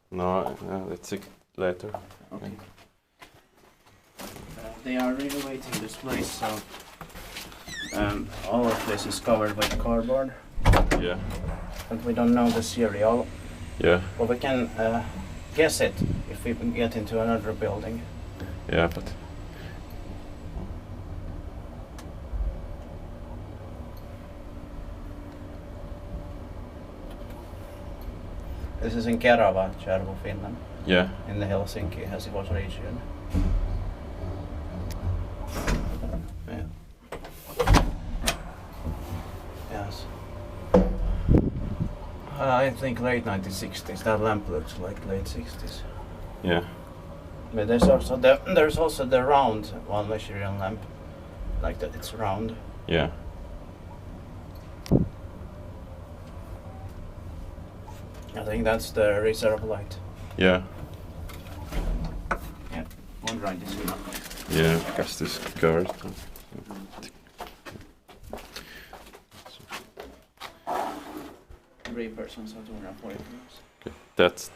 No, let's see later. Okay. They are renovating this place, so all of this is covered with cardboard. Yeah. But we don't know the serial. Yeah. But we can guess it if we get into another building. Yeah, but This is in Kerava, Finland, yeah. in the Helsinki-Helsingfors region. Yeah. Yes. I think late 1960s. That lamp looks like late 60s. Yeah. But there's also the round ValmetSchlieren lamp, like that. It's round. Yeah. I think that's the reserve light. Yeah. Yeah. One right is enough. Yeah, because this covered. 3 persons are 240 grams. Okay. That's